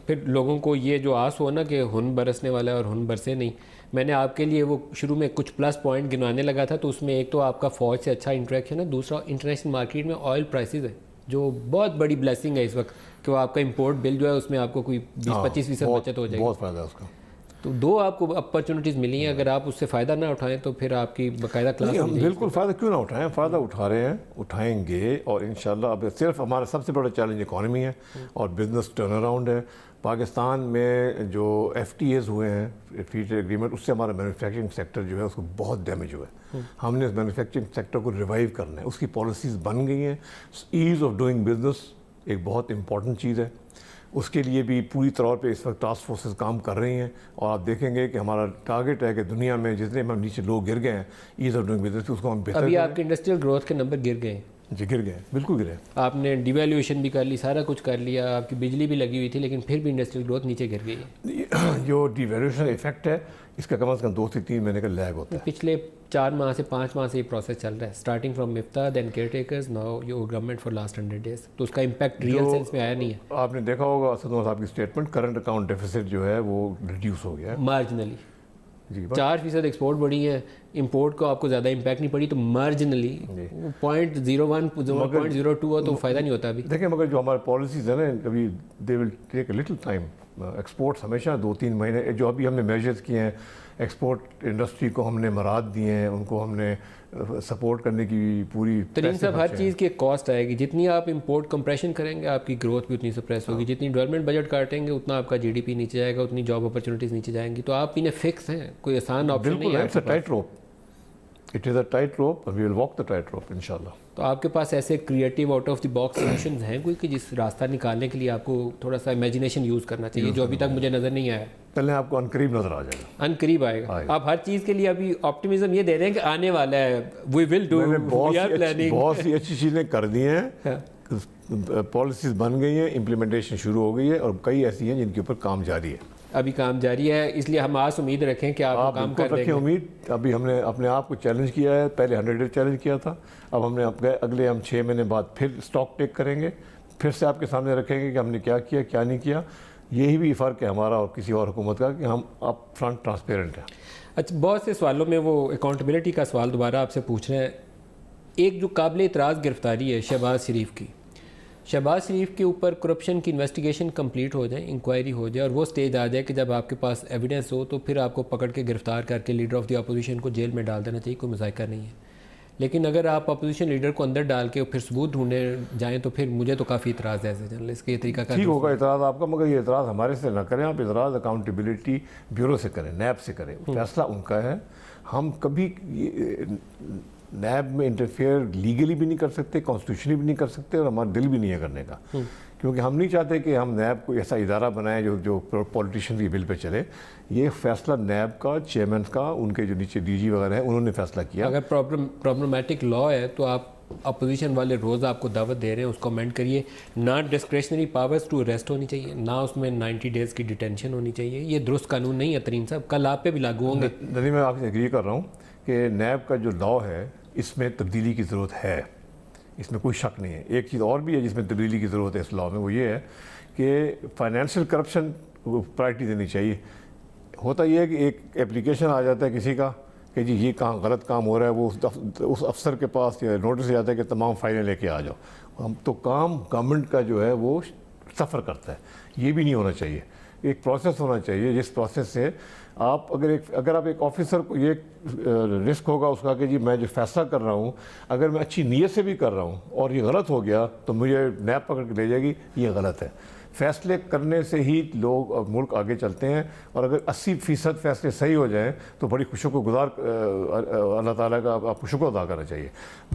پھر لوگوں کو یہ جو آس ہو نا کہ ہن برسنے والا ہے اور ہن برسے نہیں. میں نے آپ کے لیے وہ شروع میں کچھ پلس پوائنٹ گنوانے لگا تھا, تو اس میں ایک تو آپ کا فوج سے اچھا انٹریکشن ہے, دوسرا انٹرنیشنل مارکیٹ میں آئل پرائسز ہے جو بہت بڑی بلیسنگ ہے اس وقت کہ وہ آپ کا امپورٹ بل جو ہے اس میں آپ کو کوئی 20-25% بچت ہو جائے گی. بہت فائدہ ہے اس کا. تو دو آپ کو اپرچونیٹیز ملی ہیں, اگر آپ اس سے فائدہ نہ اٹھائیں تو پھر آپ کی باقاعدہ کلاس ہم بالکل فائدہ کیوں نہ اٹھائیں, فائدہ اٹھا رہے ہیں, اٹھائیں گے. اور انشاءاللہ اب صرف ہمارا سب سے بڑا چیلنج اکانومی ہے اور بزنس ٹرن اراؤنڈ ہے. پاکستان میں جو ایف ٹی ایز ہوئے ہیں, فری ٹریڈ ایگریمنٹ, اس سے ہمارا مینوفیکچرنگ سیکٹر جو ہے اس کو بہت ڈیمیج ہوا ہے. ہم نے اس مینوفیکچرنگ سیکٹر کو ریوائیو کرنا ہے, اس کی پالیسیز بن گئی ہیں. ایز آف ڈوئنگ بزنس ایک بہت امپورٹنٹ چیز ہے, اس کے لیے بھی پوری طور پہ اس وقت ٹاسک فورسز کام کر رہی ہیں. اور آپ دیکھیں گے کہ ہمارا ٹارگیٹ ہے کہ دنیا میں جتنے ہم نیچے لوگ گر گئے ہیں ایز آف ڈوئنگ بزنس, اس کو ہم بہتر ابھی آپ کے انڈسٹریل گروتھ کے نمبر گر گئے ہیں. جی گر گئے, بالکل گرے. آپ نے ڈیویلیویشن بھی کر لی, سارا کچھ کر لیا, آپ کی بجلی بھی لگی ہوئی تھی, لیکن پھر بھی انڈسٹریل گروتھ نیچے گر گئی ہے. جو ڈیویلیوشن ایفیکٹ ہے اس کا کم از کم 2 سے 3 مہینے کا لیگ ہوتا ہے. پچھلے 4 ماہ سے 5 ماہ سے یہ پروسیس چل رہا ہے, اسٹارٹنگ فرام مفتا دین care takers now your government for last 100 days. تو اس کا امپیکٹ ریئل سینس میں آیا نہیں ہے. آپ نے دیکھا ہوگا اسد عمر صاحب کی اسٹیٹمنٹ, کرنٹ اکاؤنٹ ڈیفیسٹ جو ہے وہ ریڈیوس ہو گیا ہے مارجنلی. جی 4% ایکسپورٹ بڑھی ہے, امپورٹ کو آپ کو زیادہ امپیکٹ نہیں پڑی, تو مارجنلی 0.01 0.02 ہو تو فائدہ نہیں ہوتا. ابھی دیکھیں مگر جو ہمارے پالیسیز ہیں نا, ابھی دے ول ٹیک اے لٹل ٹائم. ایکسپورٹس ہمیشہ 2-3 مہینے, جو ابھی ہم نے میجرز کیے ہیں, ایکسپورٹ انڈسٹری کو ہم نے مراد دیے ہیں, ان کو ہم نے سپورٹ کرنے کی پوری. ترین صاحب, ہر چیز کی ایک کاسٹ آئے گی. جتنی آپ امپورٹ کمپریشن کریں گے آپ کی گروتھ بھی اتنی سپریس ہوگی, جتنی ڈیولپمنٹ بجٹ کاٹیں گے اتنا آپ کا جی ڈی پی نیچے جائے گا, اتنی جاب اپرچونیٹیز نیچے جائیں گی. تو آپ انہیں فکس ہیں, کوئی آسان آپشن نہیں ہے. اٹس اے ٹائٹ روپ, اٹ از اے ٹائٹ روپ, وی ول واک دا ٹائٹ روپ انشاءاللہ. تو آپ کے پاس ایسے creative out of the box solutions ہیں کوئی کہ جس راستہ نکالنے کے لیے آپ کو تھوڑا سا امیجنیشن یوز کرنا چاہیے, جو ابھی تک مجھے نظر نہیں آیا؟ پہلے آپ کو انقریب نظر آ جائے گا, انقریب آئے گا. آپ ہر چیز کے لیے ابھی آپٹیمزم یہ دے رہے ہیں کہ آنے والا ہے, we will do, we are planning. بہت سی اچھی چیزیں کر دی ہیں, پالیسیز بن گئی ہیں, امپلیمنٹیشن شروع ہو گئی ہے, اور کئی ایسی ہیں جن کے اوپر کام جاری ہے. ابھی کام جاری ہے, اس لیے ہم آس امید رکھیں کہ آپ کام کر دیں گے. امید. ابھی ہم نے اپنے آپ کو چیلنج کیا ہے, پہلے 100 days چیلنج کیا تھا, اب ہم نے اگلے 6 مہینے بعد پھر اسٹاک ٹیک کریں گے, پھر سے آپ کے سامنے رکھیں گے کہ ہم نے کیا کیا کیا نہیں کیا. یہی بھی فرق ہے ہمارا اور کسی اور حکومت کا کہ ہم اپ فرنٹ ٹرانسپیرنٹ ہیں. اچھا, بہت سے سوالوں میں وہ اکاؤنٹیبلٹی کا سوال دوبارہ آپ سے پوچھ رہے ہیں. ایک جو قابل اعتراض گرفتاری ہے شہباز شریف کی, شہباز شریف کے اوپر کرپشن کی انویسٹیگیشن کمپلیٹ ہو جائے, انکوائری ہو جائے, اور وہ سٹیج آ جائے کہ جب آپ کے پاس ایویڈنس ہو تو پھر آپ کو پکڑ کے گرفتار کر کے لیڈر آف دی اپوزیشن کو جیل میں ڈال دینا چاہیے, کوئی مذائقہ نہیں ہے. لیکن اگر آپ اپوزیشن لیڈر کو اندر ڈال کے پھر ثبوت ڈھونڈنے جائیں تو پھر مجھے تو کافی اعتراض ہے ایز اے جرنلسٹ کہ یہ طریقہ کار. ٹھیک ہوگا اعتراض آپ کا, مگر یہ اعتراض ہمارے سے نہ کریں آپ, اعتراض اکاؤنٹیبلٹی بیورو سے کریں, نیب سے کریں, فیصلہ ان کا ہے. ہم کبھی نیب میں انٹرفیئر لیگلی بھی نہیں کر سکتے, کانسٹیٹیوشنلی بھی نہیں کر سکتے, اور ہمارا دل بھی نہیں ہے کرنے کا, کیونکہ ہم نہیں چاہتے کہ ہم نیب کو ایسا ادارہ بنائیں جو پولیٹیشین کی بل پہ چلے. یہ فیصلہ نیب کا, چیئرمین کا, ان کے جو نیچے ڈی جی وغیرہ ہیں انہوں نے فیصلہ کیا. اگر پرابلمیٹک لا ہے تو آپ اپوزیشن والے روز آپ کو دعوت دے رہے ہیں, اس کو امینڈ کریے. نہ ڈسکریشنری پاورز ٹو اریسٹ ہونی چاہیے, نہ اس میں 90 days کی ڈیٹینشن ہونی چاہیے. یہ درست قانون نہیں ہے ترین صاحب, کل آپ پہ بھی لاگو ہوں گے. نہیں, میں آپ سے ایگری کر رہا ہوں کہ نیب کا جو لا ہے اس میں تبدیلی کی ضرورت ہے, اس میں کوئی شک نہیں ہے. ایک چیز اور بھی ہے جس میں تبدیلی کی ضرورت ہے اس لاء میں, وہ یہ ہے کہ فائنینشیل کرپشن کو پرائرٹی دینی چاہیے. ہوتا یہ ہے کہ ایک اپلیکیشن آ جاتا ہے کسی کا کہ جی یہ کام غلط کام ہو رہا ہے, وہ اس افسر کے پاس نوٹس جاتا ہے کہ تمام فائلیں لے کے آ جاؤ. ہم تو کام گورنمنٹ کا جو ہے وہ سفر کرتا ہے, یہ بھی نہیں ہونا چاہیے. ایک پروسیس ہونا چاہیے جس پروسیس سے آپ اگر آپ ایک آفیسر کو یہ رسک ہوگا اس کا کہ جی میں جو فیصلہ کر رہا ہوں اگر میں اچھی نیت سے بھی کر رہا ہوں اور یہ غلط ہو گیا تو مجھے نیب پکڑ کے لے جائے گی, یہ غلط ہے. فیصلے کرنے سے ہی لوگ اور ملک آگے چلتے ہیں, اور اگر 80% فیصلے صحیح ہو جائیں تو بڑی خوشی کو گزار اللہ تعالیٰ کا آپ کو شکر ادا کرنا چاہیے.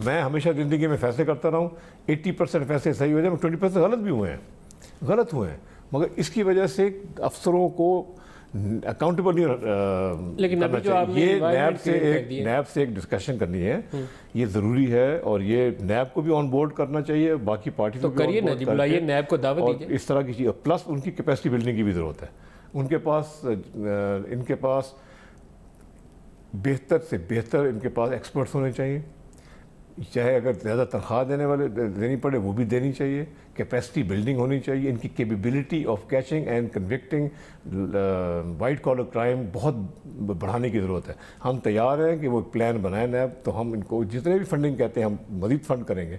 میں ہمیشہ زندگی میں فیصلے کرتا رہا ہوں, 80% فیصلے صحیح ہو جائیں, 20% غلط بھی ہوئے ہیں, مگر اس کی وجہ سے افسروں کو اکاؤنٹیبل نہیں کرنا چاہیے. یہ نیب سے ایک ڈسکشن کرنی ہے, یہ ضروری ہے, اور یہ نیب کو بھی آن بورڈ کرنا چاہیے, باقی پارٹی کو بھی آن بورڈ کرنا چاہیے, نیب کو دعوت دیجیے. اس طرح کی چیز, پلس ان کی کیپیسٹی بلڈنگ کی بھی ضرورت ہے. ان کے پاس بہتر سے بہتر ان کے پاس ایکسپرٹس ہونے چاہیے, چاہے اگر زیادہ تنخواہ دینے والے دینی پڑے وہ بھی دینی چاہیے، کیپیسٹی بلڈنگ ہونی چاہیے، ان کی capability of catching and convicting white collar crime بہت بڑھانے کی ضرورت ہے۔ ہم تیار ہیں کہ وہ پلان بنائیں نیب، تو ہم ان کو جتنے بھی فنڈنگ کہتے ہیں ہم مزید فنڈ کریں گے،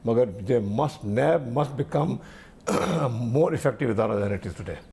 مگر NAB must become more effective ادارہ دین اٹ از ٹوڈے۔